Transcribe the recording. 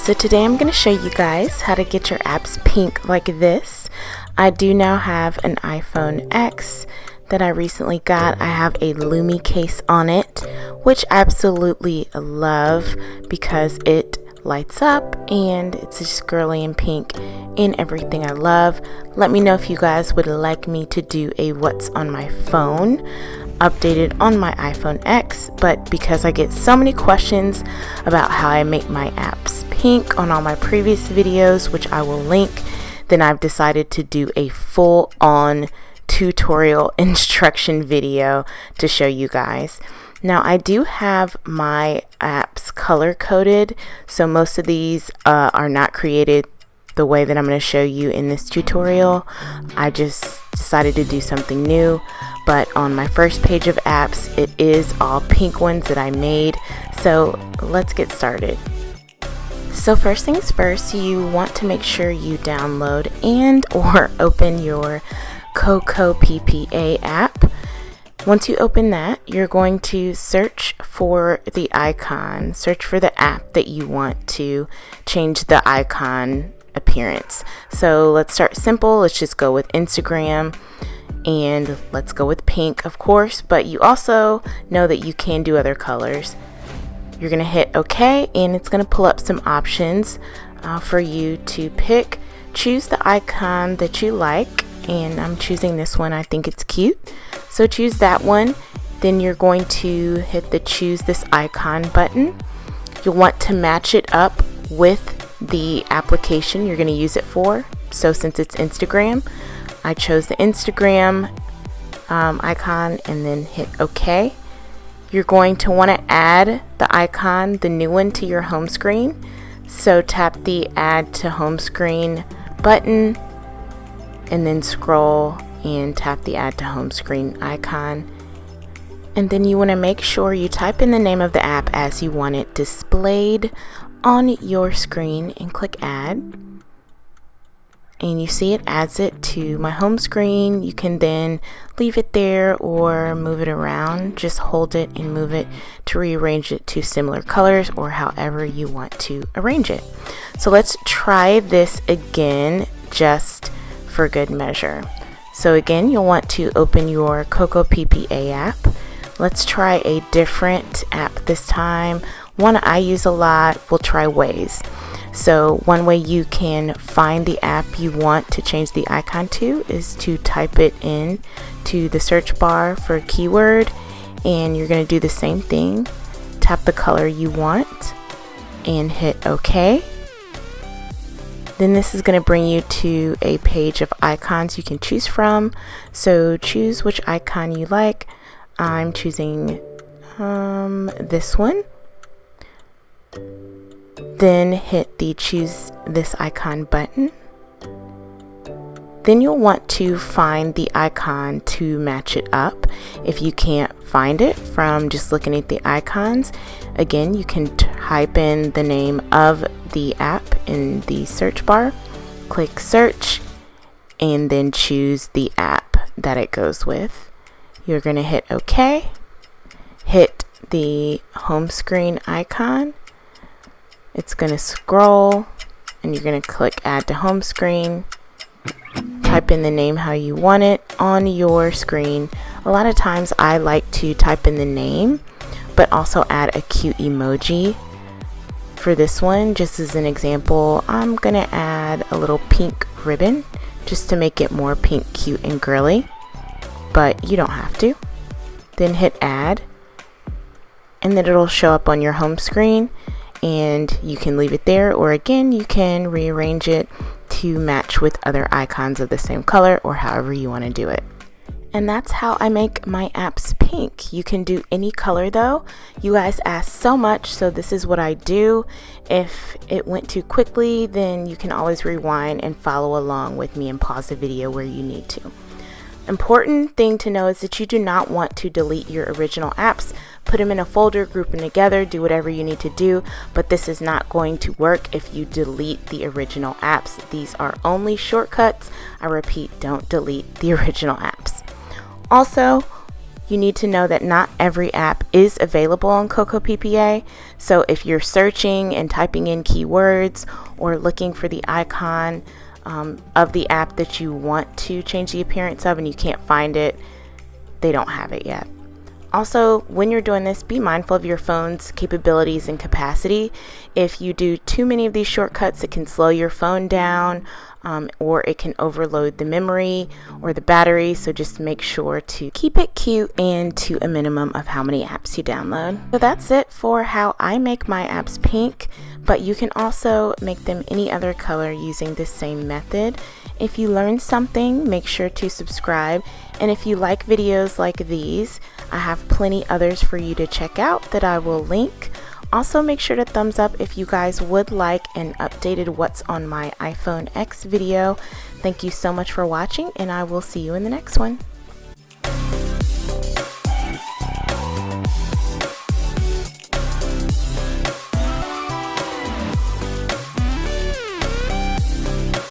So today I'm going to show you guys how to get your apps pink like this. I do now have an iPhone X that I recently got. I have a Lumee case on it, which I absolutely love because it lights up and it's just girly and pink and everything I love. Let me know if you guys would like me to do a what's on my phone updated on my iPhone X, but because I get so many questions about how I make my apps pink on all my previous videos, which I will link, then I've decided to do a full-on tutorial instruction video to show you guys. Now I do have my apps color coded, so most of these are not created the way that I'm going to show you in this tutorial. I just decided to do something new, but on my first page of apps it is all pink ones that I made. So let's get started. So first things first, you want to make sure you download and or open your CoCoppa app. Once you open that, you're going to search for the icon, search for the app that you want to change the icon appearance. So let's start simple. Let's just go with Instagram and let's go with pink, of course, but you also know that you can do other colors. You're gonna hit OK and it's gonna pull up some options for you to pick. Choose the icon that you like, and I'm choosing this one. I think it's cute, so choose that one. Then you're going to hit the choose this icon button. You'll want to match it up with the application you're going to use it for. So since it's Instagram, I chose the Instagram icon and then hit OK. You're going to want to add the icon, the new one, to your home screen. So tap the add to home screen button and then scroll and tap the add to home screen icon. And then you want to make sure you type in the name of the app as you want it displayed on your screen and click add. And you see it adds it to my home screen. You can then leave it there or move it around. Just hold it and move it to rearrange it to similar colors or however you want to arrange it. So let's try this again just for good measure. So again, you'll want to open your CoCoppa app. Let's try a different app this time. One I use a lot. We'll try Waze. So one way you can find the app you want to change the icon to is to type it in to the search bar for a keyword, and you're going to do the same thing. Tap the color you want and hit OK. Then this is going to bring you to a page of icons you can choose from. So choose which icon you like. I'm choosing this one. Then hit the choose this icon button. Then you'll want to find the icon to match it up. If you can't find it from just looking at the icons, again, you can type in the name of the app in the search bar, click search, and then choose the app that it goes with. You're going to hit OK, hit the home screen icon. It's going to scroll and you're going to click add to home screen. Type in the name how you want it on your screen. A lot of times I like to type in the name but also add a cute emoji. For this one, just as an example, I'm going to add a little pink ribbon just to make it more pink, cute, and girly, but you don't have to. Then hit add and then it'll show up on your home screen. And you can leave it there, or again, you can rearrange it to match with other icons of the same color or however you want to do it. And that's how I make my apps pink. You can do any color though. You guys asked so much, so this is what I do. If it went too quickly, then you can always rewind and follow along with me and pause the video where you need to. Important thing to know is that you do not want to delete your original apps. Put them in a folder, group them together, do whatever you need to do, but this is not going to work if you delete the original apps. These are only shortcuts. I repeat, don't delete the original apps. Also, You need to know that not every app is available on CoCoppa, so if you're searching and typing in keywords or looking for the icon of the app that you want to change the appearance of and you can't find it, they don't have it yet. Also, when you're doing this, be mindful of your phone's capabilities and capacity. If you do too many of these shortcuts, it can slow your phone down, or it can overload the memory or the battery. So just make sure to keep it cute and to a minimum of how many apps you download. So that's it for how I make my apps pink, but you can also make them any other color using the same method. If you learned something, make sure to subscribe. And if you like videos like these, I have plenty others for you to check out that I will link. Also, make sure to thumbs up if you guys would like an updated what's on my iPhone X video. Thank you so much for watching, and I will see you in the next one.